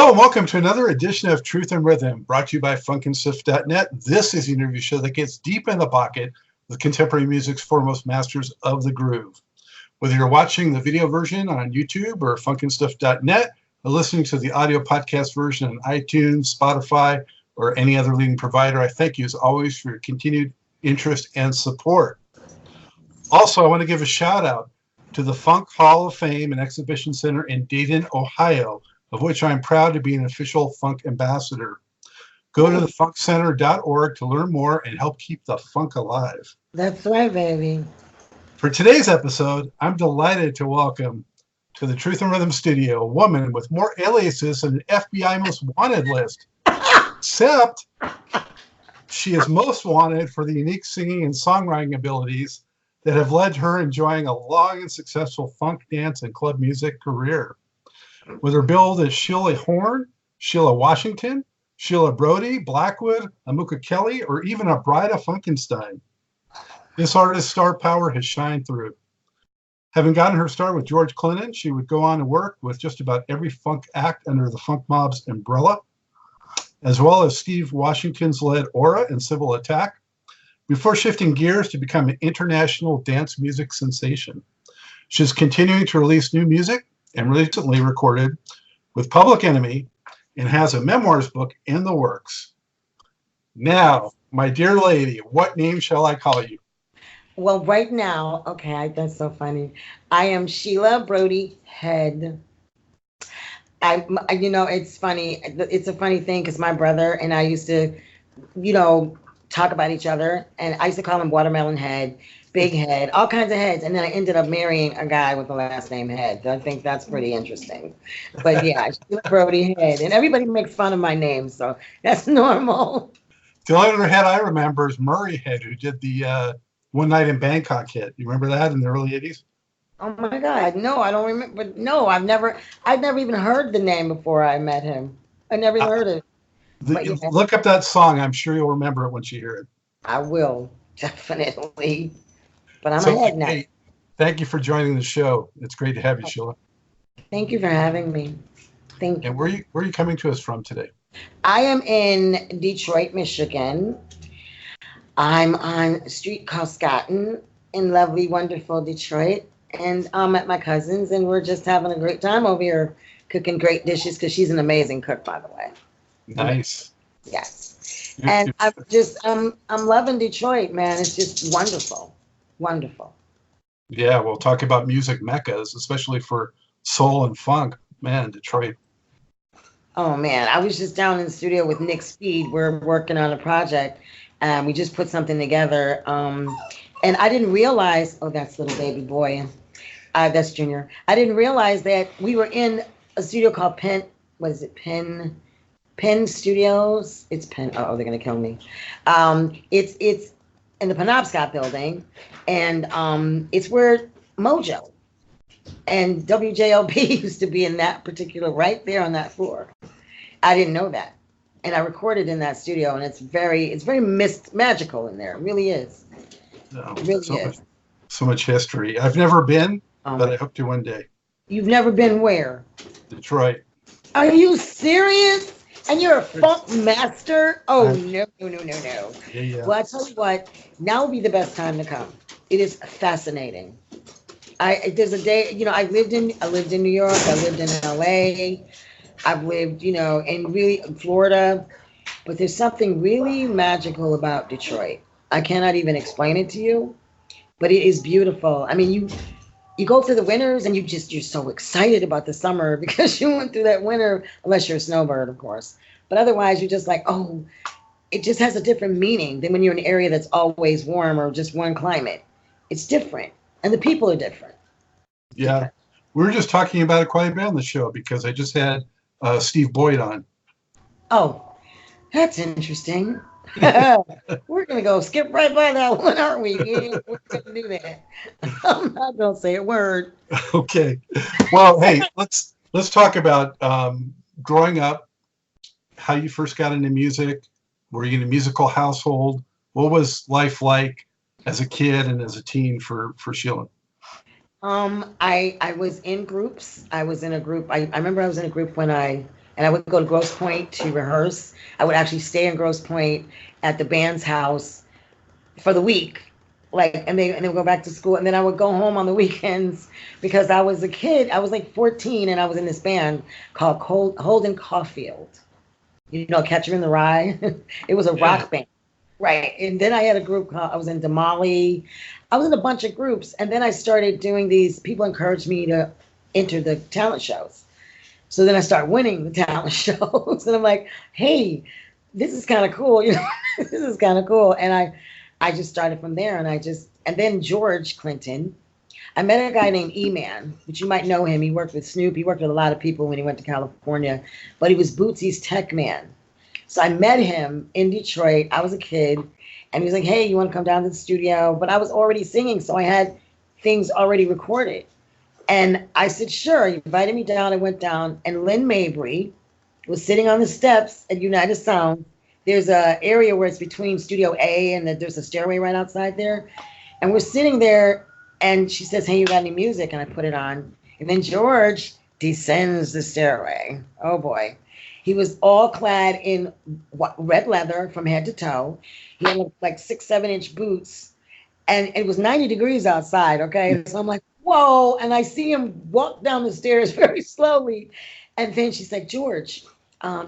Hello and welcome to another edition of Truth and Rhythm, brought to you by funkinstuff.net. This is the interview show that gets deep in the pocket with contemporary music's foremost masters of the groove. Whether you're watching the video version on YouTube or funkinstuff.net, or listening to the audio podcast version on iTunes, Spotify, or any other leading provider, I thank you as always for your continued interest and support. Also, I want to give a shout out to the Funk Hall of Fame and Exhibition Center in Dayton, Ohio, of which I'm proud to be an official funk ambassador. Go to thefunkcenter.org to learn more and help keep the funk alive. That's right, baby. For today's episode, I'm delighted to welcome to the Truth and Rhythm studio a woman with more aliases than an FBI most wanted list. Except she is most wanted for the unique singing and songwriting abilities that have led to her enjoying a long and successful funk, dance, and club music career. With her billed as Sheila Horn, Sheila Washington, Sheila Brody, Blackwood, Amuka Kelly, or even a Bride of Funkenstein, this artist's star power has shined through. Having gotten her start with George Clinton, she would go on to work with just about every funk act under the Funk Mob's umbrella, as well as Steve Washington's led Aurra and Civil Attack, before shifting gears to become an international dance music sensation. She's continuing to release new music and recently recorded with Public Enemy and has a memoirs book in the works. Now, my dear lady, what name shall I call you? Well, right now, okay, that's so funny. I am Sheila Brody Head. It's funny. It's a funny thing because my brother and I used to, talk about each other, and I used to call him Watermelon Head, Big Head, all kinds of heads, and then I ended up marrying a guy with the last name Head. I think that's pretty interesting. But yeah, Sheila Brody Head, and everybody makes fun of my name, so that's normal. The only other head I remember is Murray Head, who did the One Night in Bangkok hit. You remember that in the early 80s? Oh my God, no, I don't remember. No, I've never even heard the name before I met him. I never even heard it. Look up that song. I'm sure you'll remember it once you hear it. I will, definitely. But I'm ahead now. Hey, thank you for joining the show. It's great to have you, Sheila. Thank you for having me. Thank you. And where are you coming to us from today? I am in Detroit, Michigan. I'm on a street called Scotton in lovely, wonderful Detroit. And I'm at my cousin's, and we're just having a great time over here cooking great dishes because she's an amazing cook, by the way. Nice. Yes. And I'm loving Detroit, man. It's just wonderful. Wonderful. Yeah, we'll talk about music meccas, especially for soul and funk. Man, Detroit. Oh, man. I was just down in the studio with Nick Speed. We're working on a project, and we just put something together. And I didn't realize, oh, that's little baby boy. That's Junior. I didn't realize that we were in a studio called Penn Studios. It's Penn. Oh, they're going to kill me. It's in the Penobscot building, and it's where Mojo and WJLB used to be in that particular, right there on that floor. I didn't know that, and I recorded in that studio, and it's very magical in there. It really is. No, it really is. So much history. I've never been, but I hope to one day. You've never been where? Detroit. Are you serious? And you're a funk master? Oh, no. Yeah. Well, I tell you what, now would be the best time to come. It is fascinating. There's a day, I lived in New York, I lived in LA, I've lived, in Florida, but there's something really magical about Detroit. I cannot even explain it to you, but it is beautiful. I mean, you go through the winters and you're so excited about the summer because you went through that winter, unless you're a snowbird, of course. But otherwise, you're just like, oh, it just has a different meaning than when you're in an area that's always warm or just one climate. It's different. And the people are different. Yeah. We were just talking about it quite a bit on the show because I just had Steve Boyd on. Oh, that's interesting. We're going to go skip right by that one, aren't we? We're going to do that. I'm not going to say a word. Okay. Well, hey, let's talk about growing up, how you first got into music. Were you in a musical household? What was life like as a kid and as a teen for Sheila? I was in groups. I was in a group. I remember I was in a group when I and I would go to Grosse Pointe to rehearse. I would actually stay in Grosse Pointe at the band's house for the week. Like, and they would go back to school, and then I would go home on the weekends because I was a kid. I was like 14, and I was in this band called Holden Caulfield. You know, Catcher in the Rye. It was a rock band. Right. And then I had a group called, I was in Damali. I was in a bunch of groups. And then I started doing these, people encouraged me to enter the talent shows. So then I started winning the talent shows. And I'm like, hey, this is kind of cool. You know, this is kind of cool. And I just started from there. And then George Clinton, I met a guy named E-Man, which you might know him. He worked with Snoop. He worked with a lot of people when he went to California. But he was Bootsy's tech man. So I met him in Detroit. I was a kid, and he was like, hey, you want to come down to the studio? But I was already singing, so I had things already recorded. And I said, sure. He invited me down. I went down, and Lynn Mabry was sitting on the steps at United Sound. There's an area where it's between Studio A, and there's a stairway right outside there. And we're sitting there, and she says, hey, you got any music? And I put it on. And then George descends the stairway. Oh, boy. He was all clad in red leather from head to toe. He had like 6, 7-inch boots. And it was 90 degrees outside, okay? So I'm like, whoa. And I see him walk down the stairs very slowly. And then she's like, George,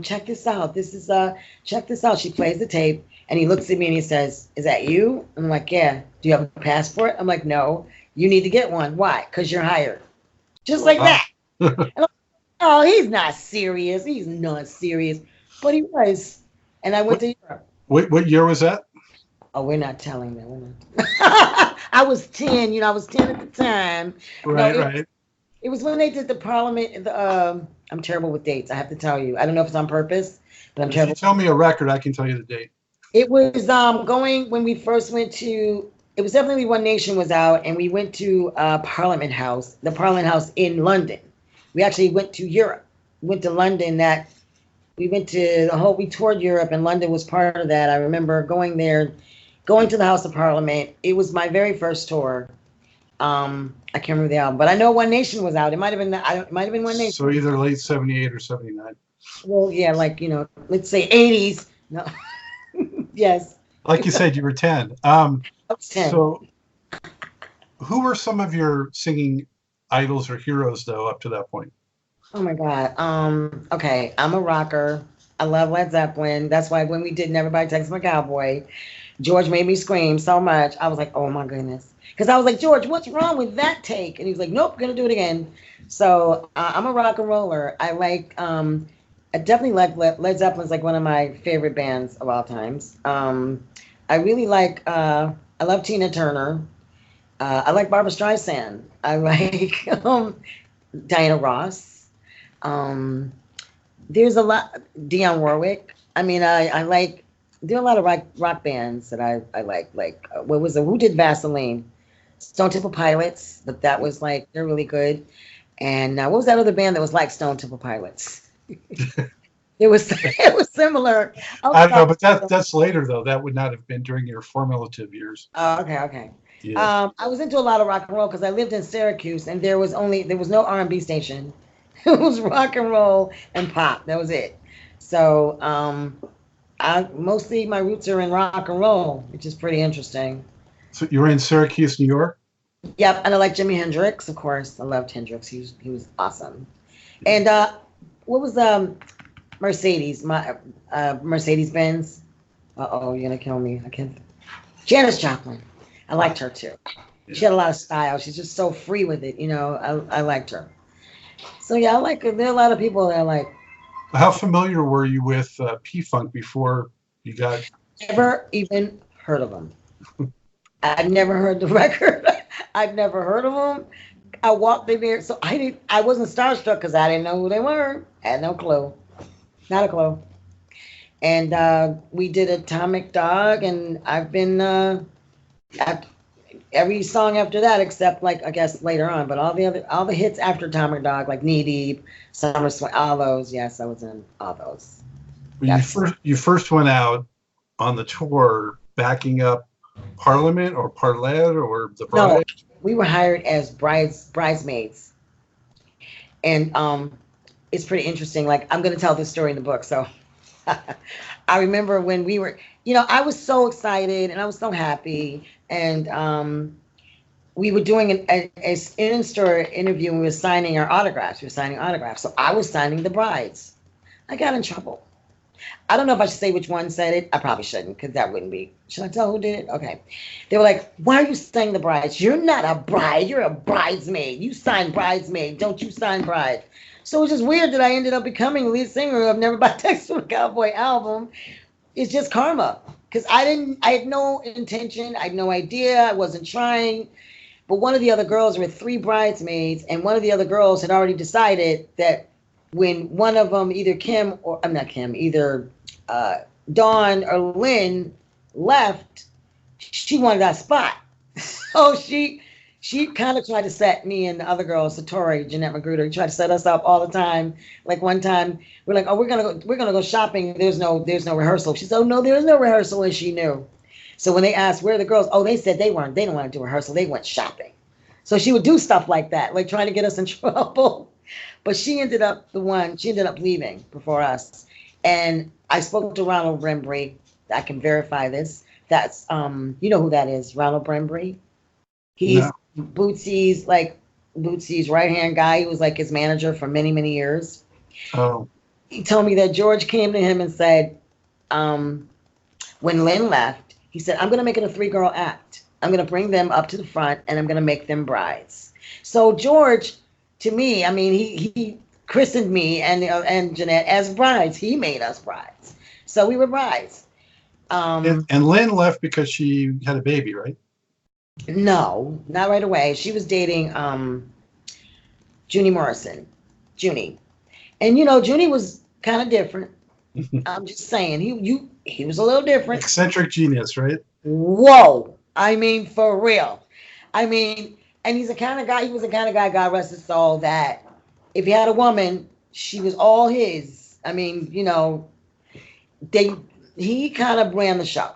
check this out. Check this out. She plays the tape. And he looks at me and he says, is that you? I'm like, yeah. Do you have a passport? I'm like, no. You need to get one. Why? Because you're hired. Just like that. And oh, he's not serious. He's not serious. But he was. And I went to Europe. What year was that? Oh, we're not telling them. We're not. I was 10. You know, I was 10 at the time. Right, right. It was when they did the Parliament. I'm terrible with dates. I have to tell you. I don't know if it's on purpose, but I'm terrible. If you tell me a record, I can tell you the date. It was going when we first went to. It was definitely One Nation was out, and we went to Parliament House, the Parliament House in London. We actually went to Europe. We went to London. We toured Europe, and London was part of that. I remember going there, going to the House of Parliament. It was my very first tour. I can't remember the album, but I know One Nation was out. It might have been it might have been One Nation. So either late 78 or 79. Well, yeah, like, you know, let's say 80s. No. Yes. Like you said, you were 10. I was 10. So who were some of your singing idols or heroes, though, up to that point? Oh my God. Okay, I'm a rocker. I love Led Zeppelin. That's why when we did Everybody Takes My Cowboy, George made me scream so much. I was like, oh my goodness. Because I was like, George, what's wrong with that take? And he was like, nope, gonna do it again. So I'm a rock and roller. I definitely like Led Zeppelin's like one of my favorite bands of all times. I really like, I love Tina Turner. I like Barbra Streisand. I like Diana Ross. There's a lot, Dionne Warwick. I mean, there are a lot of rock bands that I like. Like, who did Vaseline? Stone Temple Pilots, but that was like, they're really good. And what was that other band that was like Stone Temple Pilots? It was similar. I don't know, but that's later though. That would not have been during your formative years. Oh, okay. Yeah. I was into a lot of rock and roll because I lived in Syracuse, and there was no R&B station. It was rock and roll and pop. That was it. So mostly my roots are in rock and roll, which is pretty interesting. So you were in Syracuse, New York? Yep, and I like Jimi Hendrix, of course. I loved Hendrix. He was awesome. And what was Mercedes? My Mercedes Benz. You're gonna kill me. I can't. Janis Joplin. I liked her too. Yeah. She had a lot of style. She's just so free with it, you know. I liked her. So yeah, I like her. There are a lot of people that I like. How familiar were you with P-Funk before you got? Never even heard of them. I've never heard the record. I've never heard of them. I walked in there, so I wasn't starstruck because I didn't know who they were. I had no clue. Not a clue. And we did Atomic Dog, and I've been every song after that, except like I guess later on, but all the hits after Atomic Dog, like Knee Deep, Summer Swing, all those. Yes, I was in all those. You first went out on the tour backing up Parliament or Parlet or the Bride? No, we were hired as bridesmaids, and it's pretty interesting. Like, I'm going to tell this story in the book. So I remember when we were, I was so excited and I was so happy. And we were doing an in-store interview and we were signing our autographs. We were signing autographs. So I was signing the brides. I got in trouble. I don't know if I should say which one said it. I probably shouldn't, because that wouldn't be. Should I tell who did it? Okay. They were like, why are you signing the brides? You're not a bride. You're a bridesmaid. You sign bridesmaid. Don't you sign bride? So it's just weird that I ended up becoming lead singer of Never Buy Text from a Cowboy album. It's just karma. Because I had no intention. I had no idea. I wasn't trying. But one of the other girls were 3 bridesmaids, and one of the other girls had already decided that when one of them, either Kim or I'm not Kim, either Dawn or Lynn left, she wanted that spot. So she kind of tried to set me and the other girl, Satori, Jeanette Magruder, tried to set us up all the time. Like one time, we're like, oh, we're gonna go shopping. There's no rehearsal. She said, oh no, there is no rehearsal, and she knew. So when they asked where are the girls, oh, they said they didn't want to do rehearsal. They went shopping. So she would do stuff like that, like trying to get us in trouble. But she ended up leaving before us. And I spoke to Ronald Brembry. I can verify this. That's, you know who that is, Ronald Brembry? He's Bootsy's right-hand guy. He was like his manager for many, many years. Oh. He told me that George came to him and said, when Lynn left, he said, I'm going to make it a 3-girl act. I'm going to bring them up to the front, and I'm going to make them brides. So George, to me, I mean, he christened me and Jeanette as brides. He made us brides. So we were brides. And Lynn left because she had a baby, right? No, not right away. She was dating Junie Morrison. Junie. And, Junie was kind of different. I'm just saying, he was a little different. Eccentric genius, right? Whoa. I mean, for real. I mean, and he was the kind of guy, God rest his soul, that if he had a woman, she was all his. I mean, he kind of ran the show.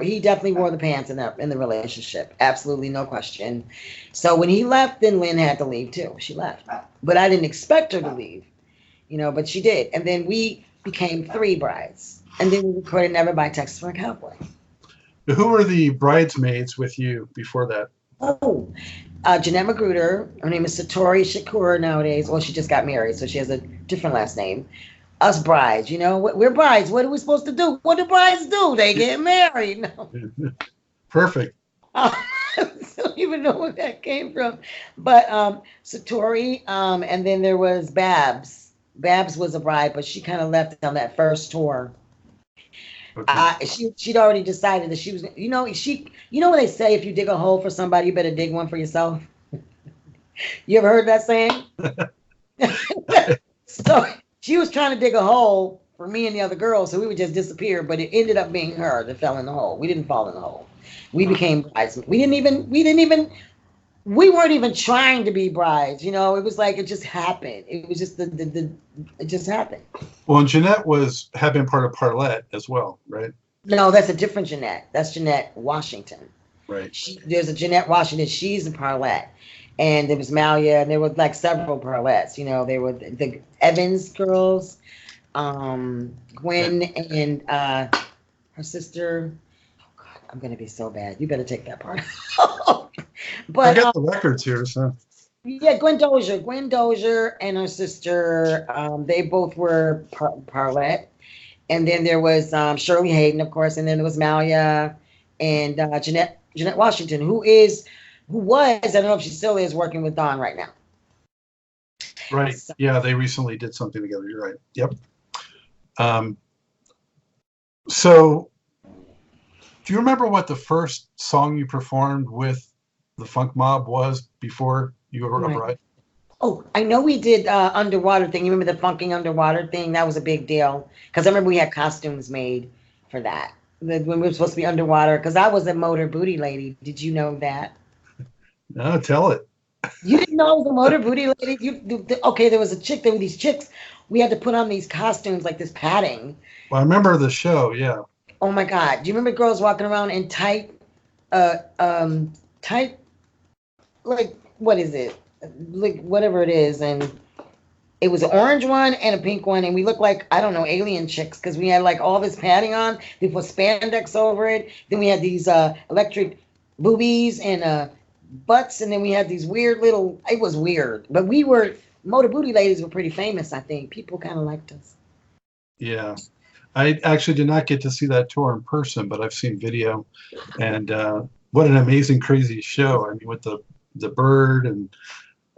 He definitely wore the pants in the relationship. Absolutely, no question. So when he left, then Lynn had to leave too. She left. But I didn't expect her to leave, but she did. And then we became 3 brides. And then we recorded Never Buy Text for a Cowboy. Who were the bridesmaids with you before that? Oh, Jeanette Magruder. Her name is Satori Shakur nowadays. Well, she just got married, so she has a different last name. Us brides, we're brides. What are we supposed to do? What do brides do? They get married. No. Perfect. I don't even know where that came from. But Satori, and then there was Babs. Babs was a bride, but she kind of left on that first tour. Okay. She'd already decided that she was, when they say if you dig a hole for somebody, you better dig one for yourself. You ever heard that saying? So she was trying to dig a hole for me and the other girls, so we would just disappear. But it ended up being her that fell in the hole. We didn't fall in the hole. We became brides. We weren't even trying to be brides. It was like it just happened. It was just it just happened. Well, and Jeanette had been part of Parlette as well, right? No, that's a different Jeanette. That's Jeanette Washington. Right. There's a Jeanette Washington. She's a Parlette. And there was Malia, and there were like several Parlettes. They were the Evans girls, Gwen and her sister. Oh God, I'm gonna be so bad. You better take that part. But I got the records here, so. Yeah, Gwen Dozier and her sister. They both were Parlette. And then there was Shirley Hayden, of course, and then there was Malia and Jeanette Washington, who was, I don't know if she still is, working with Dawn right now. Right. So, yeah, they recently did something together. You're right. Yep. So, do you remember what the first song you performed with the Funk Mob was before you were a bride? Oh, I know we did Underwater thing. You remember the Funking Underwater thing? That was a big deal. Because I remember we had costumes made for that. When we were supposed to be underwater. Because I was a motor booty lady. Did you know that? No, tell it. You didn't know I was a motor booty lady? Okay, there was a chick. There were these chicks. We had to put on these costumes, like this padding. Well, I remember the show, yeah. Oh, my God. Do you remember girls walking around in tight, like, what is it? Like, whatever it is. And It was an orange one and a pink one, and we looked like, I don't know, alien chicks, because we had like all this padding on. We put spandex over it. Then we had these electric boobies and butts, and then we had these weird little. It was weird, but we were Motor Booty Ladies were pretty famous. I think people kind of liked us. Yeah. I actually did not get to see that tour in person, but I've seen video, and what an amazing, crazy show! I mean, with the bird and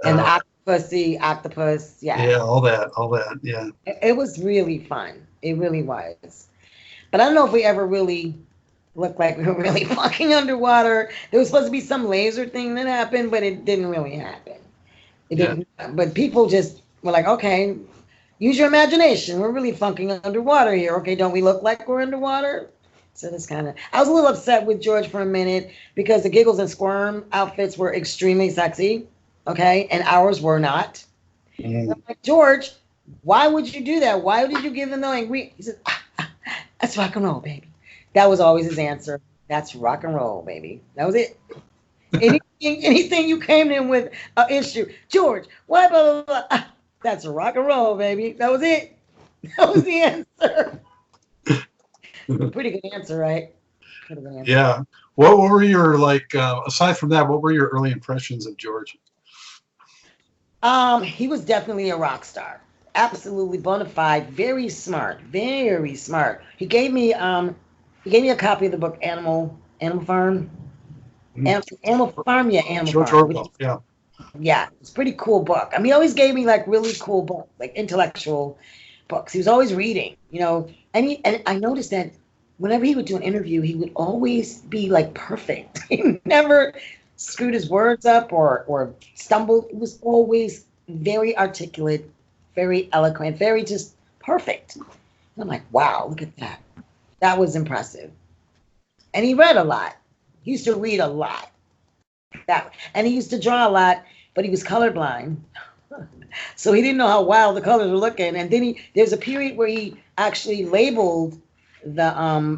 the octopus, yeah, all that, yeah. It was really fun. It really was. But I don't know if we ever really looked like we were really fucking underwater. There was supposed to be some laser thing that happened, but it didn't really happen. It didn't. But people just were like, okay, use your imagination. We're really fucking underwater here. Okay, don't we look like we're underwater? So that's kind of. I was a little upset with George for a minute because the Giggles and Squirm outfits were extremely sexy, okay, and ours were not. I'm like, George, why would you do that? Why did you give them the angry? He said, that's rock and roll, baby. That was always his answer. That's rock and roll, baby. That was it. Anything you came in with an issue, George, why blah, blah, blah. That's rock and roll, baby. That was it. That was the answer. Pretty good answer, right? Pretty good answer. Yeah. What were your, like, aside from that, what were your early impressions of George? He was definitely a rock star. Absolutely bona fide, very smart, very smart. He gave me a copy of the book Animal Farm. Animal Farm, yeah, Animal George Farm. Orwell, yeah. Yeah, it's a pretty cool book. I mean, he always gave me like really cool books, like intellectual books. He was always reading, you know. And I noticed that whenever he would do an interview, he would always be like perfect. He never screwed his words up or stumbled. It was always very articulate, very eloquent, very just perfect. And I'm like, wow, look at that. That was impressive. And he read a lot. He used to read a lot. And he used to draw a lot, but he was colorblind. So he didn't know how wild the colors were looking. And then there's a period where he actually labeled the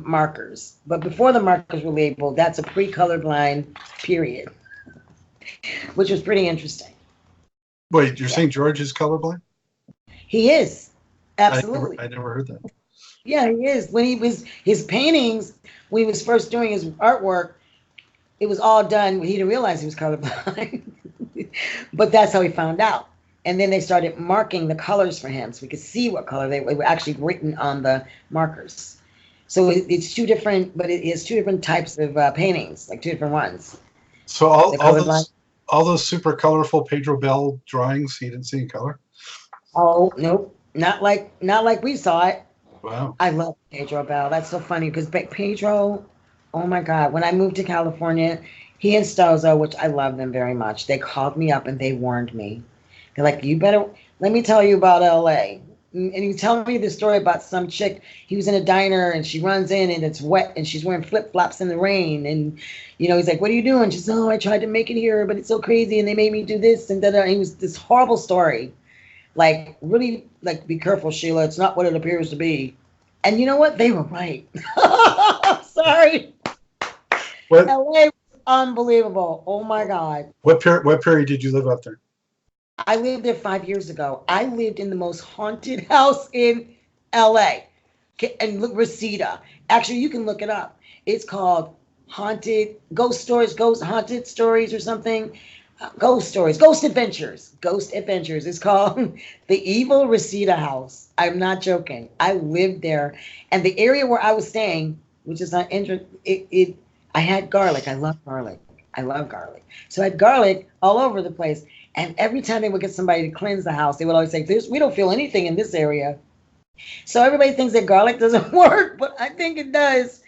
markers. But before the markers were labeled, that's a pre-colorblind period, which was pretty interesting. Wait, you're saying George is colorblind? He is. Absolutely. I never heard that. Yeah, he is. When his paintings, when he was first doing his artwork, it was all done. He didn't realize he was colorblind. But that's how he found out. And then they started marking the colors for him so we could see what color they were actually written on the markers. So it's two different, but it is two different types of paintings, like two different ones. So all those super colorful Pedro Bell drawings he didn't see in color? Oh, nope. Not like we saw it. Wow. I love Pedro Bell. That's so funny because Pedro, oh my God, when I moved to California, he and Stozo, which I love them very much, they called me up and they warned me. They're like, you better, let me tell you about LA. And he tell me the story about some chick. He was in a diner and she runs in and it's wet and she's wearing flip-flops in the rain. And, you know, he's like, what are you doing? She says, oh, I tried to make it here, but it's so crazy. And they made me do this. And da-da. It was this horrible story. Like, really, like, be careful, Sheila. It's not what it appears to be. And you know what? They were right. Sorry. What? LA was unbelievable. Oh, my God. What period did you live up there? I lived there 5 years ago. I lived in the most haunted house in LA. And look, Reseda. Actually, you can look it up. It's called Haunted Stories or something. Ghost Adventures. Ghost Adventures. It's called the Evil Reseda House. I'm not joking. I lived there. And the area where I was staying, which is not interesting, I had garlic. I love garlic. So I had garlic all over the place. And every time they would get somebody to cleanse the house, they would always say, we don't feel anything in this area. So everybody thinks that garlic doesn't work, but I think it does.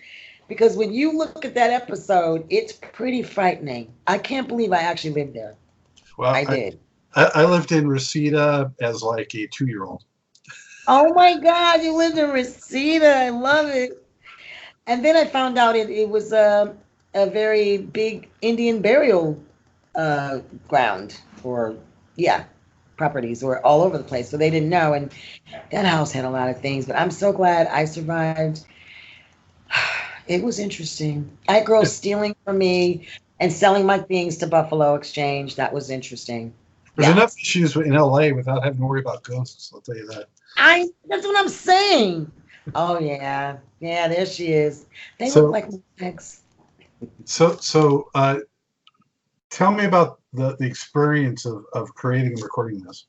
Because when you look at that episode, it's pretty frightening. I can't believe I actually lived there. Well, I did. I lived in Reseda as like a 2-year-old. Oh my God, you lived in Reseda. I love it. And then I found out it was a very big Indian burial ground. Properties were all over the place, so they didn't know. And that house had a lot of things, but I'm so glad I survived. It was interesting. I had girls stealing from me and selling my things to Buffalo Exchange. That was interesting. There's enough issues in LA without having to worry about ghosts. I'll tell you that. That's what I'm saying. Oh yeah, there she is. They look like my ex. So, tell me about the experience of creating and recording this.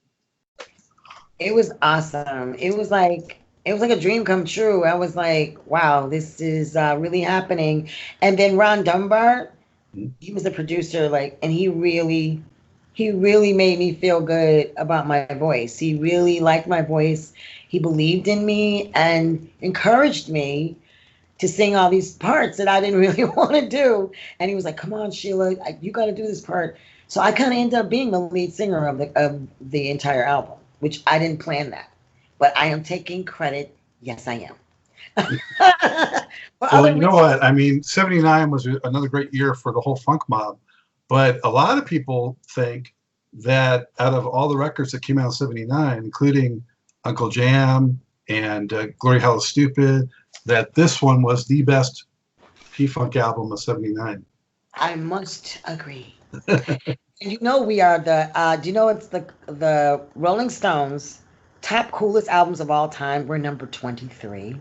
It was awesome. It was like a dream come true. I was like, wow, this is really happening. And then Ron Dunbar, he was the producer, and he really made me feel good about my voice. He really liked my voice. He believed in me and encouraged me to sing all these parts that I didn't really want to do. And he was like, come on, Sheila, you got to do this part. So I kind of ended up being the lead singer of the entire album, which I didn't plan that. But I am taking credit. Yes, I am. Well, you know what? I mean, 79 was another great year for the whole funk mob. But a lot of people think that out of all the records that came out in 79, including Uncle Jam and Glory Hell is Stupid, that this one was the best P-Funk album of 79. I must agree. And we are it's the Rolling Stones top coolest albums of all time. We're number 23.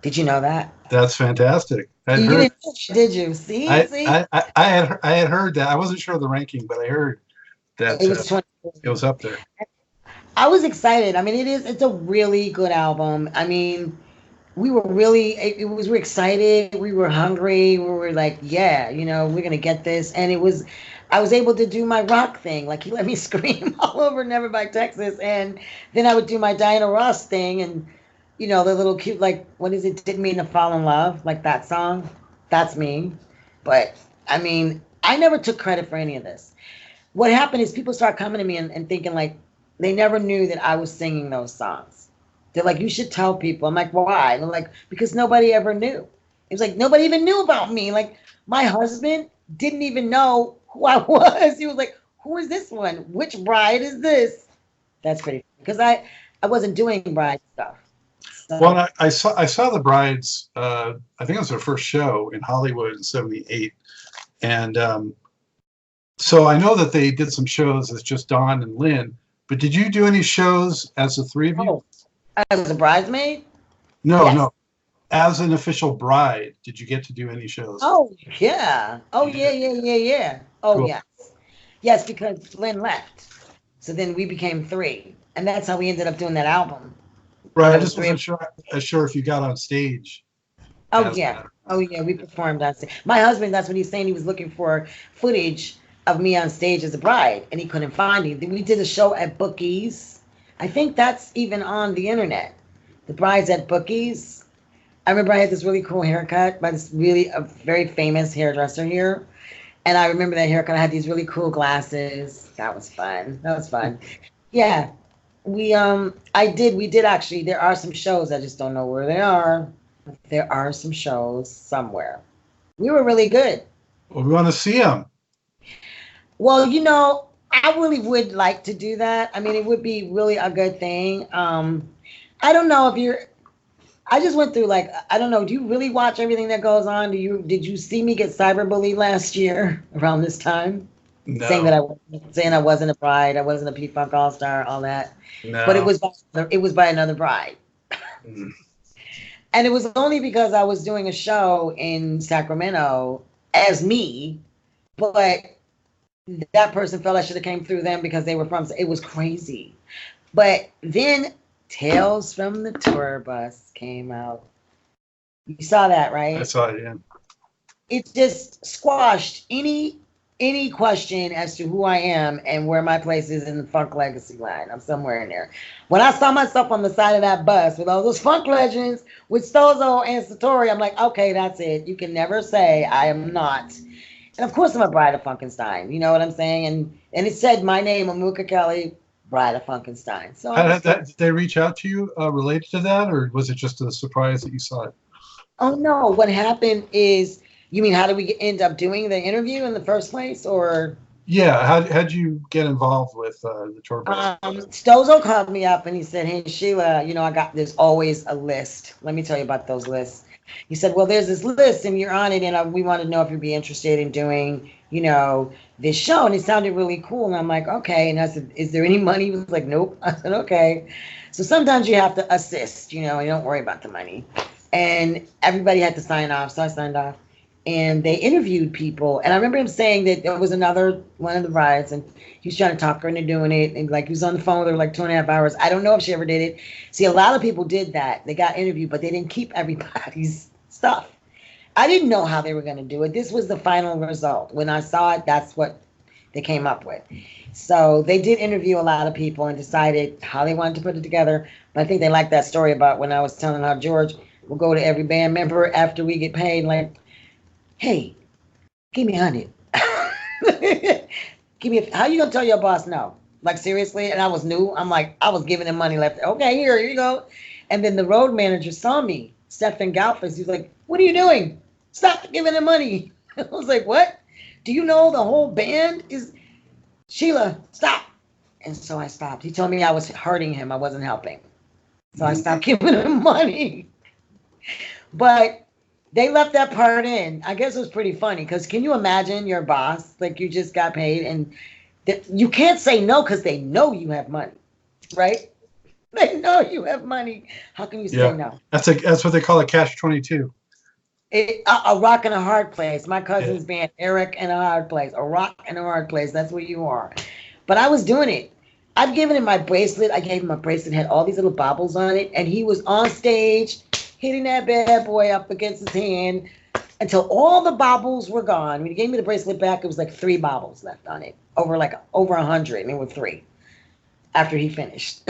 Did you know that? That's fantastic. You didn't know, did you? See? I had heard that. I wasn't sure of the ranking, but I heard that it was it was up there. I was excited. I mean, it's a really good album. I mean, we were we're excited. We were hungry. We were like, yeah, we're going to get this. And I was able to do my rock thing. Like, he let me scream all over Nevermind, Texas. And then I would do my Diana Ross thing. And, the little cute, what is it? Didn't mean to fall in love. Like that song. That's me. But, I mean, I never took credit for any of this. What happened is people start coming to me and thinking, they never knew that I was singing those songs. They're like, you should tell people. I'm like, why? And they're like, because nobody ever knew. It was like, nobody even knew about me. Like, my husband didn't even know who I was. He was like, who is this one? Which bride is this? That's pretty, because I wasn't doing bride stuff. So. Well, I saw the Brides, I think it was their first show in Hollywood in 78. And so I know that they did some shows as just Dawn and Lynn, but did you do any shows as the three of you? Oh, as a bridesmaid? No, yes. No. As an official bride, did you get to do any shows? Oh, yeah. Oh, yeah. Oh, cool. Yes. Yes, because Lynn left. So then we became three. And that's how we ended up doing that album. Right. I just wasn't sure if you got on stage. Oh, yeah. Oh, yeah. We performed on stage. My husband, that's what he's saying. He was looking for footage of me on stage as a bride, and he couldn't find it. We did a show at Bookie's. I think that's even on the internet. The Brides at Bookie's. I remember I had this really cool haircut by this a very famous hairdresser here. And I remember that haircut. I had these really cool glasses. That was fun. Yeah. We did actually. There are some shows. I just don't know where they are. There are some shows somewhere. We were really good. Well, we want to see them. Well, I really would like to do that. I mean, it would be really a good thing. I don't know if I just went through I don't know. Do you really watch everything that goes on? Did you see me get cyberbullied last year around this time? No. Saying I wasn't a bride, I wasn't a P-Funk All-Star, all that. No. But it was by another bride. Mm. And it was only because I was doing a show in Sacramento as me, but that person felt I should have came through them because they were from. It was crazy. But then Tales from the Tour Bus came out. You saw that, right? I saw it, yeah. It just squashed any question as to who I am and where my place is in the funk legacy line. I'm somewhere in there. When I saw myself on the side of that bus with all those funk legends with Stozo and Satori, I'm like, okay, that's it. You can never say I am not. And of course I'm a Bride of Funkenstein. You know what I'm saying? And it said my name, Amuka Kelly, Bride of Funkenstein. So did they reach out to you related to that, or was it just a surprise that you saw it? Oh, no. What happened is, you mean how did we end up doing the interview in the first place, or? Yeah, how'd you get involved with the tour bus? Stozo called me up and he said, hey, Sheila, there's always a list. Let me tell you about those lists. He said, well, there's this list and you're on it, and we want to know if you'd be interested in doing you know, this show, and it sounded really cool. And I'm like, okay. And I said, is there any money? He was like, nope. I said, okay. So sometimes you have to assist, you know, and don't worry about the money. And everybody had to sign off, so I signed off. And they interviewed people, and I remember him saying that there was another one of the brides, and he was trying to talk her into doing it, and like he was on the phone with her like 2.5 hours. I don't know if she ever did it. See, a lot of people did that. They got interviewed, but they didn't keep everybody's stuff. I didn't know how they were going to do it. This was the final result. When I saw it, that's what they came up with. So they did interview a lot of people and decided how they wanted to put it together. But I think they liked that story about when I was telling how George will go to every band member after we get paid, like, hey, give me 100. How you gonna tell your boss no? Like, seriously? And I was new. I'm like, I was giving him money left. Okay, here you go. And then the road manager saw me, Stephen Galfus. He's like, what are you doing? Stop giving him money. I was like, what? Do you know the whole band is Sheila? Stop. And so I stopped. He told me I was hurting him. I wasn't helping. So I stopped giving him money. But they left that part in. I guess it was pretty funny because can you imagine your boss, like you just got paid and you can't say no because they know you have money, right? They know you have money. How can you say no? That's what they call a catch-22. A rock and a hard place. My cousin's band, Eric and a hard place. A rock and a hard place. That's where you are. But I was doing it. I've given him my bracelet. I gave him a bracelet, had all these little baubles on it, and he was on stage hitting that bad boy up against his hand until all the baubles were gone. When he gave me the bracelet back, it was like 3 baubles left on it, over 100, and it were 3 after he finished.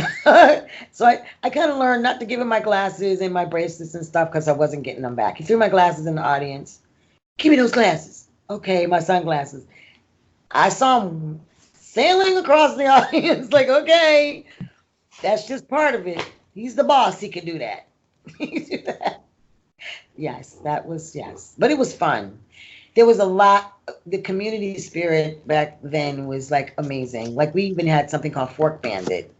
So I kind of learned not to give him my glasses and my bracelets and stuff because I wasn't getting them back. He threw my glasses in the audience. Give me those glasses. Okay, my sunglasses. I saw him sailing across the audience like, okay, that's just part of it. He's the boss. He can do that. He can do that. Yes, yes. But it was fun. There was a lot. The community spirit back then was like amazing. Like we even had something called Fork Bandit.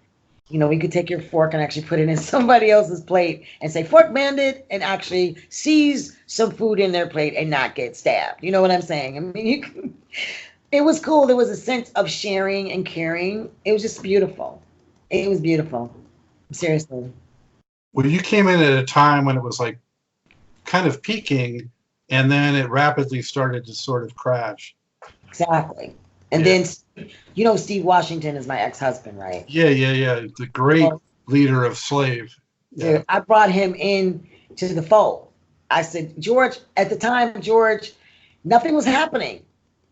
You know, we could take your fork and actually put it in somebody else's plate and say Fork Bandit and actually seize some food in their plate and not get stabbed. You know what I'm saying? I mean, it was cool. There was a sense of sharing and caring. It was just beautiful. It was beautiful. Seriously. Well, you came in at a time when it was like kind of peaking, and then it rapidly started to sort of crash. Exactly. And then, you know, Steve Washington is my ex-husband, right? Yeah. The great leader of Slave. Dude, I brought him in to the fold. I said, George, at the time, George, nothing was happening.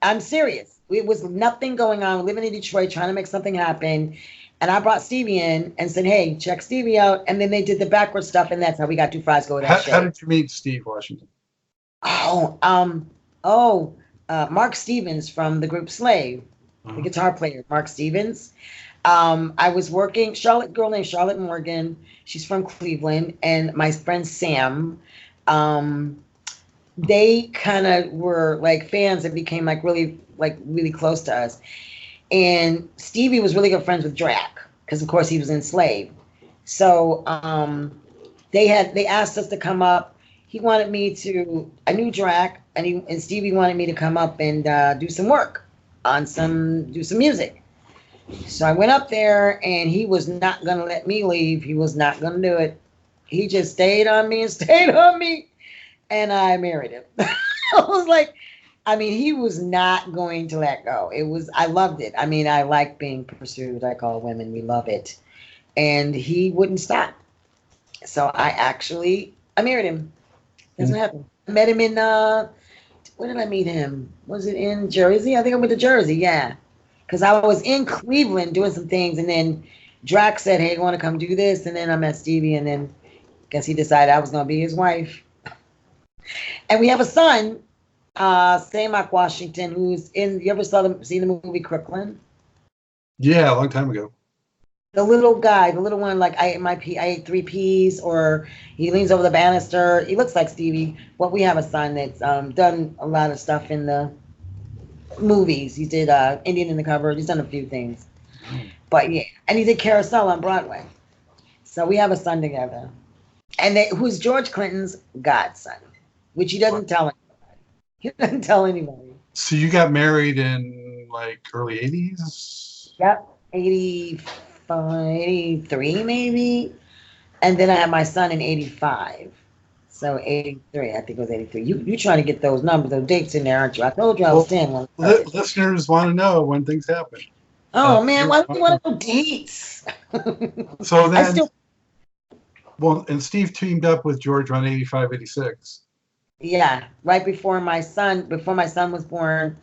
I'm serious. It was nothing going on. We're living in Detroit, trying to make something happen. And I brought Stevie in and said, hey, check Stevie out. And then they did the backward stuff, and that's how we got 2 Fries Go to that show. How did you meet Steve Washington? Mark Stevens from the group Slave, the guitar player, Mark Stevens. I was working, girl named Charlotte Morgan. She's from Cleveland, and my friend Sam. They kind of were like fans that became really close to us. And Stevie was really good friends with Drac because, of course, he was in Slave. So they asked us to come up. He wanted me to. I knew Drac, and Stevie wanted me to come up and do some work on do some music. So I went up there, and he was not gonna let me leave. He was not gonna do it. He just stayed on me, and I married him. I was like, I mean, he was not going to let go. I loved it. I mean, I like being pursued. Like all women, we love it, and he wouldn't stop. So I married him. That's what happened. I met him in, where did I meet him? Was it in Jersey? I think I went to Jersey, yeah. Because I was in Cleveland doing some things, and then Drac said, hey, you want to come do this? And then I met Stevie, and then I guess he decided I was going to be his wife. And we have a son, Samak Washington, who's you ever seen the movie Crooklyn? Yeah, a long time ago. The little guy, the little one, like I ate 3 peas, or he leans over the banister. He looks like Stevie. Well, we have a son that's done a lot of stuff in the movies. He did Indian in the Cupboard. He's done a few things. But yeah, and he did Carousel on Broadway. So we have a son together. And who's George Clinton's godson, which he doesn't tell anybody. He doesn't tell anybody. So you got married in like early 80s? Yep, 85, 83 maybe. And then I had my son in 85. So 83, I think it was 83. You trying to get those numbers, those dates in there, aren't you? I told you I was Well, 10 when we started. listeners want to know when things happen. Oh man, Viewers why do you wanna want know. to know dates? So I then, still, well, and Steve teamed up with George around 85, 86. yeah, right before my son was born,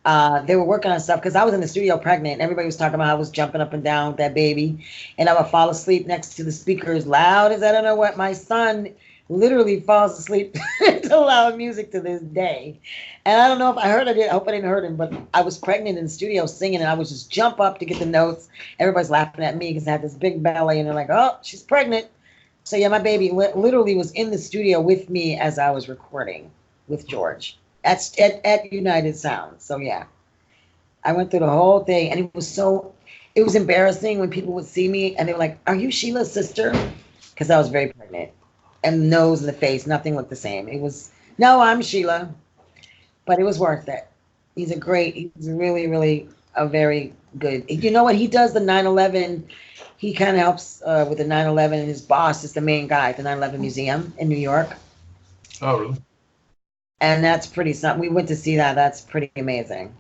they were working on stuff because I was in the studio pregnant. And everybody was talking about how I was jumping up and down with that baby, and I would fall asleep next to the speakers loud as I don't know what. My son literally falls asleep to loud music to this day, and I don't know if I heard it. I hope I didn't hurt him, but I was pregnant in the studio singing, and I would just jump up to get the notes. Everybody's laughing at me because I had this big belly, and they're like, "Oh, she's pregnant." So yeah, my baby literally was in the studio with me as I was recording with George at United Sound. So yeah, I went through the whole thing, and it was embarrassing when people would see me and they were like, "Are you Sheila's sister?" Because I was very pregnant, and the nose and the face, nothing looked the same. It was no, I'm Sheila, but it was worth it. He's really, really a very good. You know what? He does the 9/11. He kind of helps with the 9/11, and his boss is the main guy at the 9/11 Museum in New York. Oh, really? And that's pretty something. We went to see that. That's pretty amazing.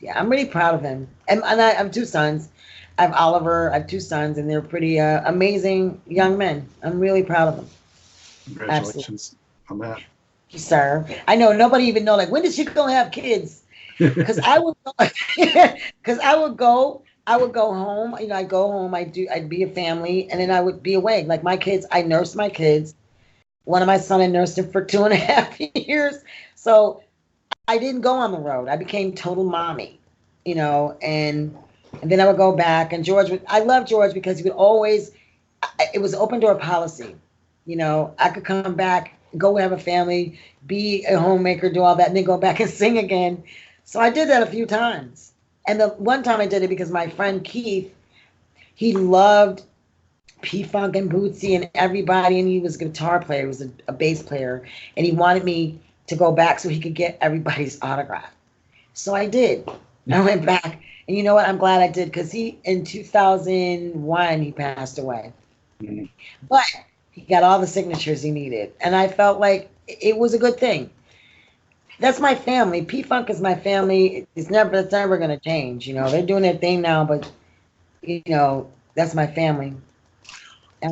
Yeah, I'm really proud of him. And I have two sons. I have Oliver. I have two sons, and they're pretty amazing young men. I'm really proud of them. Absolutely. Congratulations on that. Sir. I know nobody even know, like, when did she go have kids? Because I would because I would go home, I'd go home, I'd be a family, and then I would be awake. Like my kids, I nursed my kids. One of my son, I nursed him for 2.5 years. So I didn't go on the road. I became total mommy, and then I would go back. And I love George because he would always, it was open door policy. I could come back, go have a family, be a homemaker, do all that, and then go back and sing again. So I did that a few times. And the one time I did it because my friend Keith, he loved P-Funk and Bootsy and everybody, and he was a guitar player, he was a bass player, and he wanted me to go back so he could get everybody's autograph. So I did. I went back, and you know what? I'm glad I did because in 2001, he passed away. Mm-hmm. But he got all the signatures he needed, and I felt like it was a good thing. That's my family. P-Funk is my family. It's never going to change. They're doing their thing now, but that's my family.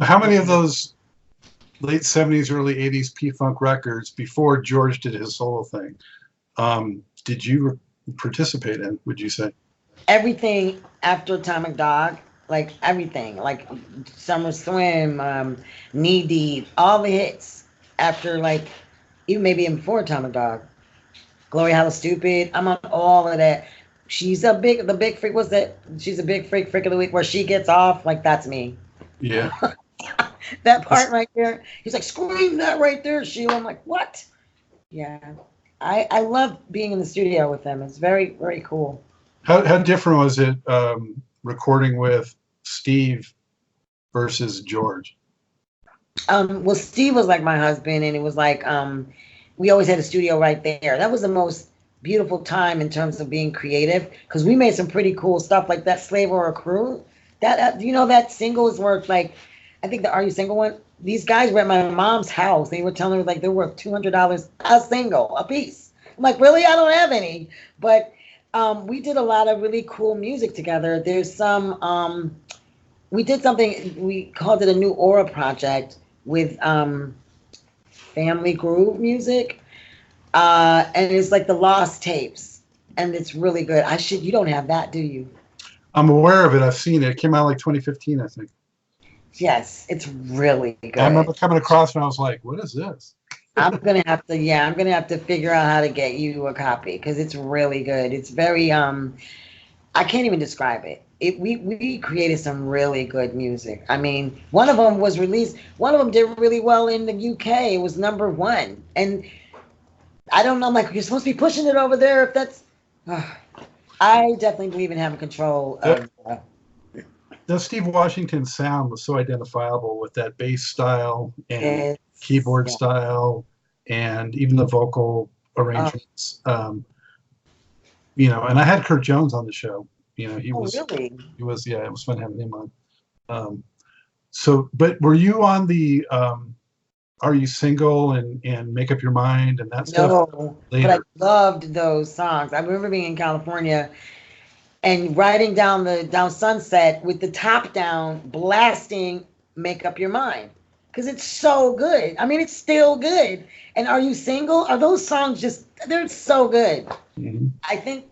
How many of those late 70s, early 80s P-Funk records before George did his solo thing did you participate in, would you say? Everything after Atomic Dog, like everything, like Summer Swim, Knee Deep, all the hits after, like, even maybe even before Atomic Dog. Glory Hollow Stupid, I'm on all of that. The big freak, was that? She's a big freak of the week, where she gets off, like, that's me. Yeah. That part right there. He's like, scream that right there, Sheila. I'm like, what? Yeah. I love being in the studio with them. It's very, very cool. How different was it recording with Steve versus George? Well, Steve was like my husband, and it was like we always had a studio right there. That was the most beautiful time in terms of being creative, because we made some pretty cool stuff, like that Slave or a Crew. That singles were like, I think the Are You Single one, these guys were at my mom's house. They were telling her like they're worth $200 a single, a piece. I'm like, really? I don't have any. But we did a lot of really cool music together. There's some, we did something, we called it a new Aurra project with family groove music. And it's like the Lost Tapes. And it's really good. You don't have that, do you? I'm aware of it. I've seen it. It came out like 2015, I think. Yes, it's really good. I remember coming across and I was like, what is this? I'm gonna have to figure out how to get you a copy, because it's really good. It's very I can't even describe it. We created some really good music. I mean, one of them was released. One of them did really well in the UK. It was #1, and I don't know. I'm like, you're supposed to be pushing it over there. If that's, I definitely believe in having control of. The Steve Washington sound was so identifiable with that bass style and Yes, keyboard yeah. style, and even the vocal arrangements. and I had Kurt Jones on the show. He Oh, was, really? yeah, it was fun having him on. So, but were you on the Are You Single and Make Up Your Mind and that stuff No, but I later? loved those songs. I remember being in California and riding down Sunset with the top down, blasting "Make Up Your Mind" because it's so good. I mean, it's still good. And "Are You Single"? Are those songs they're so good? Mhm. I think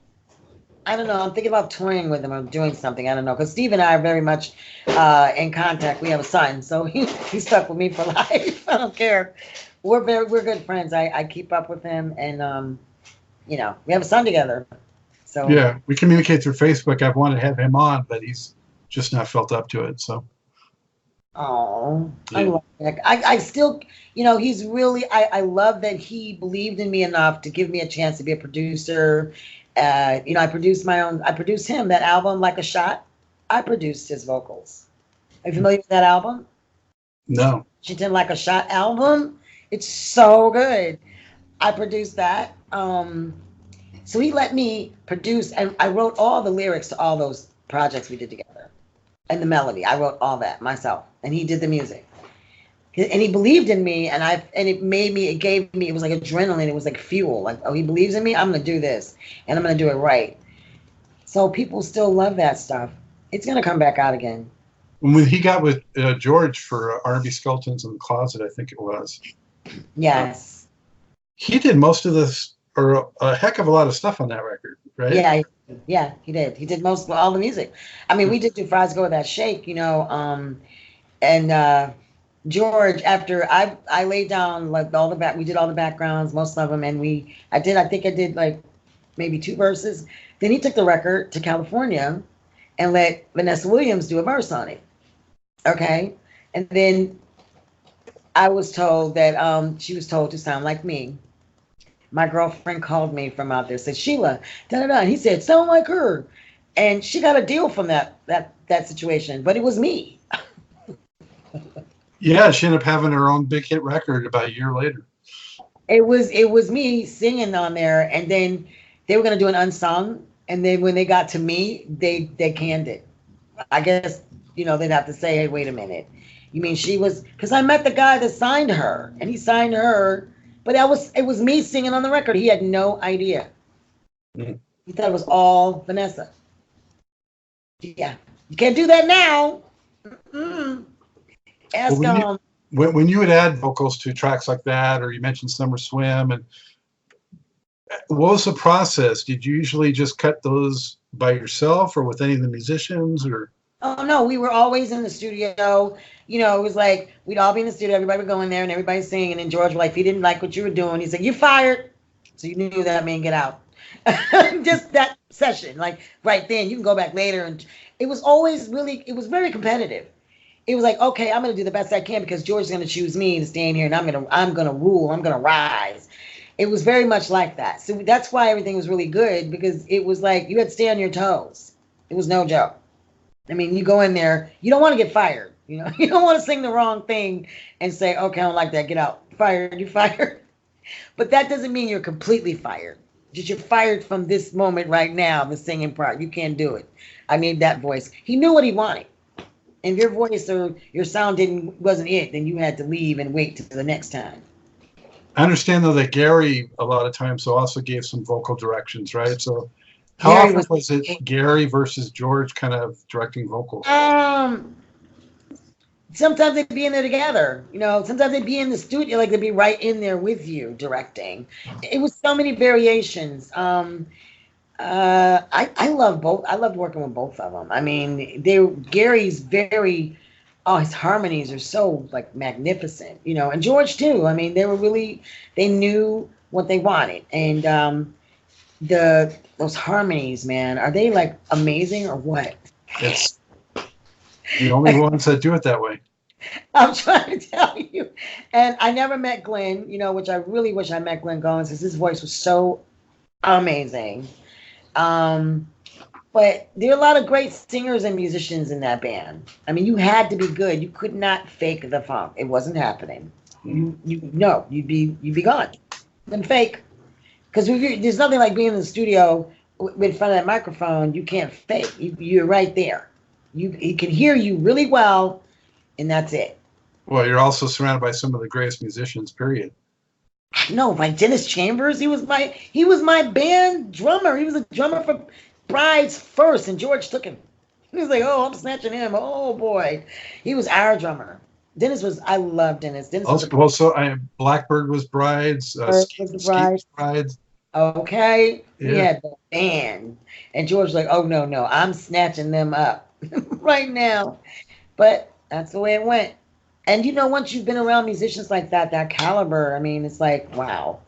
I don't know. I'm thinking about touring with him or doing something. I don't know because Steve and I are very much in contact. We have a son, so he's stuck with me for life. I don't care. We're good friends. I keep up with him, and we have a son together. So. Yeah, we communicate through Facebook. I've wanted to have him on, but he's just not felt up to it. So, Oh, I yeah. love that. I still, he's really, I love that he believed in me enough to give me a chance to be a producer. I produced him, that album, Like a Shot. I produced his vocals. Are you familiar with that album? No. She did Like a Shot album. It's so good. I produced that. So he let me produce, and I wrote all the lyrics to all those projects we did together. And the melody. I wrote all that myself, and he did the music. And he believed in me, and it gave me, it was like adrenaline. It was like fuel. Like, oh, he believes in me. I'm gonna do this, and I'm gonna do it right. So people still love that stuff. It's gonna come back out again. When he got with George for R&B Skeletons in the Closet, I think it was. Yes. He did most of this, or a heck of a lot of stuff on that record, right? Yeah, he did. He did all the music. I mean, we did do Fries Go With That Shake, and George, after I laid down like we did all the backgrounds, most of them, and I think I did like maybe 2 verses. Then he took the record to California and let Vanessa Williams do a verse on it. Okay, and then I was told that she was told to sound like me. My girlfriend called me from out there, said, Sheila, da da da. And he said, sound like her. And she got a deal from that situation, but it was me. Yeah, she ended up having her own big hit record about a year later. It was me singing on there, and then they were gonna do an unsung, and then when they got to me, they canned it. I guess they'd have to say, hey, wait a minute. You mean she was? Because I met the guy that signed her, and he signed her, but it was me singing on the record. He had no idea. Mm-hmm. He thought it was all Vanessa. Yeah, you can't do that now. Mm-mm. Ask when you would add vocals to tracks like that, or you mentioned Summer Swim, and what was the process? Did you usually just cut those by yourself, or with any of the musicians, or? Oh no, we were always in the studio. It was like we'd all be in the studio, everybody would go in there and everybody singing, and then George was like, if he didn't like what you were doing, he said, you're fired. So you knew that meant get out. Just that session, like right then. You can go back later, and it was very competitive. It was like, okay, I'm gonna do the best I can because George's gonna choose me to stay in here, and I'm gonna rule, I'm gonna rise. It was very much like that. So that's why everything was really good, because it was like you had to stay on your toes. It was no joke. I mean, you go in there, you don't want to get fired. You don't want to sing the wrong thing and say, okay, I don't like that, get out. Fired, you fired. But that doesn't mean you're completely fired. Just you're fired from this moment right now, the singing part. You can't do it. I need that voice. He knew what he wanted. And if your voice or your sound wasn't it, then you had to leave and wait till the next time. I understand though that Gary a lot of times also gave some vocal directions, right? So how often was it Gary versus George kind of directing vocals? Sometimes they'd be in there together. Sometimes they'd be in the studio, like they'd be right in there with you directing. It was so many variations. I love both. I loved working with both of them. I mean, Gary's his harmonies are so like magnificent, and George too. I mean, they knew what they wanted, and those harmonies, man, are they like amazing or what? It's the only ones that do it that way. I'm trying to tell you. And I never met Glenn, which I really wish I met Glenn Goins, because his voice was so amazing. But there are a lot of great singers and musicians in that band. I mean, you had to be good. You could not fake the funk. It wasn't happening. You'd be gone. Then fake. Because there's nothing like being in the studio in front of that microphone, you can't fake. You're right there. He can hear you really well, and that's it. Well, you're also surrounded by some of the greatest musicians, period. No, like Dennis Chambers, he was my band drummer. He was a drummer for Brides First, and George took him. He was like, "Oh, I'm snatching him." Oh boy, he was our drummer. I love Dennis. Dennis was Blackbird was Brides, was the Skeet bride. was Brides. Okay, we Yeah. had the band, and George was like, "Oh no, no, I'm snatching them up right now." But that's the way it went. And once you've been around musicians like that caliber, I mean, it's like wow.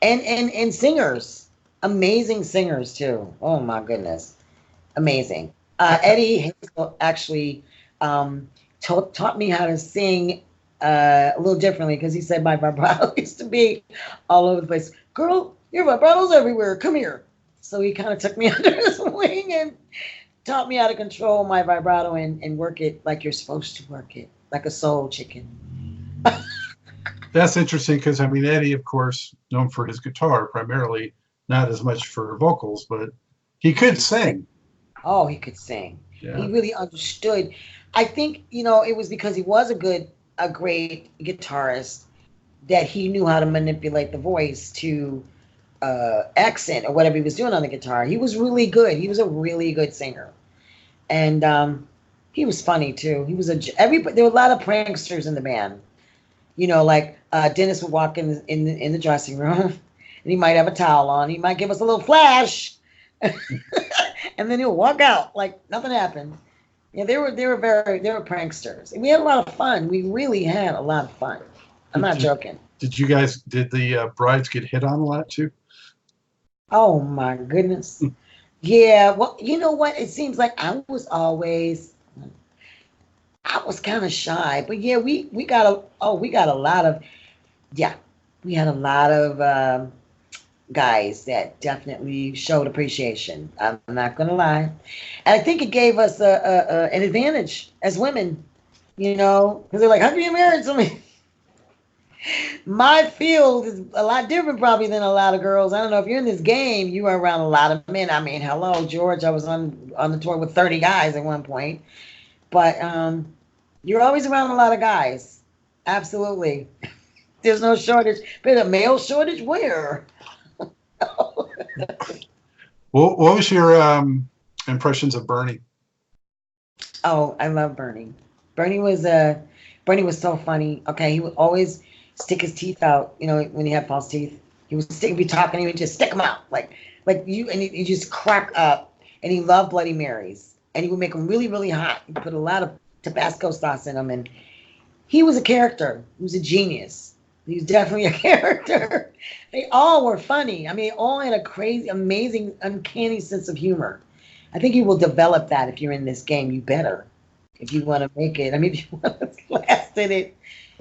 And singers, amazing singers too. Oh my goodness, amazing. Eddie Hazel actually taught me how to sing a little differently because he said my vibrato used to be all over the place. Girl, your vibrato's everywhere. Come here. So he kind of took me under his wing and taught me how to control my vibrato and work it like you're supposed to work it, like a soul chicken. That's interesting because, I mean, Eddie, of course, known for his guitar primarily, not as much for vocals, but he could sing. Oh, he could sing. Yeah. He really understood. I think, it was because he was a great guitarist that he knew how to manipulate the voice to accent or whatever he was doing on the guitar. He was really good. He was a really good singer. And he was funny too. There were a lot of pranksters in the band. Like Dennis would walk in the dressing room and he might have a towel on. He might give us a little flash. And then he'll walk out like nothing happened. Yeah, they were pranksters. And we had a lot of fun. We really had a lot of fun. I'm not joking. Did the brides get hit on a lot too? Oh my goodness. Yeah, well, you know what? It seems like I was kind of shy, but yeah, we got a lot of, yeah, we had a lot of guys that definitely showed appreciation. I'm not gonna lie, and I think it gave us an advantage as women, because they're like, "How can you marry somebody?" My field is a lot different probably than a lot of girls. I don't know if you're in this game, you are around a lot of men. I mean, hello, George. I was on the tour with 30 guys at one point, but you're always around a lot of guys. Absolutely. There's no shortage. But a male shortage where? What was your impressions of Bernie? Oh, I love Bernie. Bernie was so funny. Okay, he would always stick his teeth out. When he had false teeth, he would be talking. He would just stick them out like you, and he just crack up. And he loved Bloody Marys, and he would make them really, really hot. He put a lot of Tabasco sauce in them, and he was a character. He was a genius. He was definitely a character. They all were funny. I mean, they all had a crazy, amazing, uncanny sense of humor. I think you will develop that if you're in this game. You better, if you want to make it. I mean, if you want to last in it.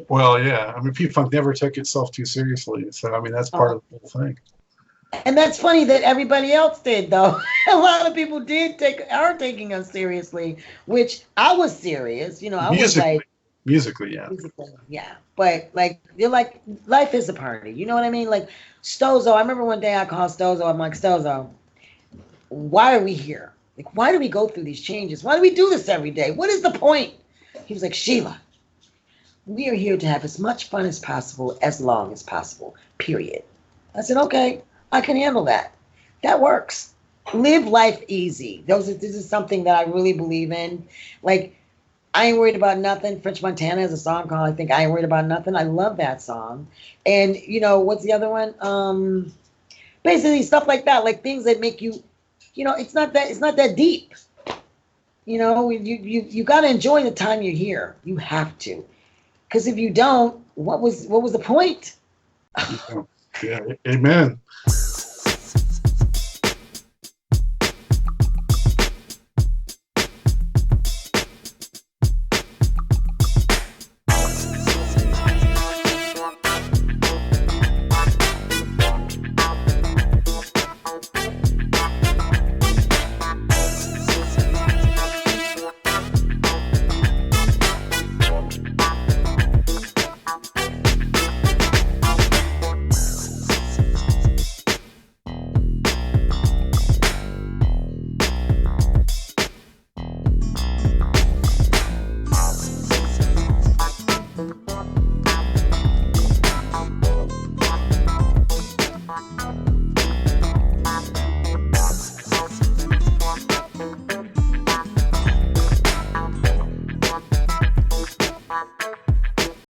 Well, yeah. I mean, P-Funk never took itself too seriously. So, I mean, that's part of the whole thing. And that's funny that everybody else did, though. A lot of people are taking us seriously, which I was serious. I was like. Musically, yeah. Yeah. But you're like, life is a party. You know what I mean? Like Stozo, I remember one day I called Stozo. I'm like, Stozo, why are we here? Like, why do we go through these changes? Why do we do this every day? What is the point? He was like, Sheila, we are here to have as much fun as possible, as long as possible, period. I said, okay, I can handle that. That works. Live life easy. This is something that I really believe in. Like, I Ain't Worried About Nothing. French Montana has a song called, I think, I Ain't Worried About Nothing. I love that song. And, what's the other one? Basically stuff like that, like things that make you, it's not that deep. You got to enjoy the time you're here. You have to. Because if you don't, what was the point? Yeah. Amen.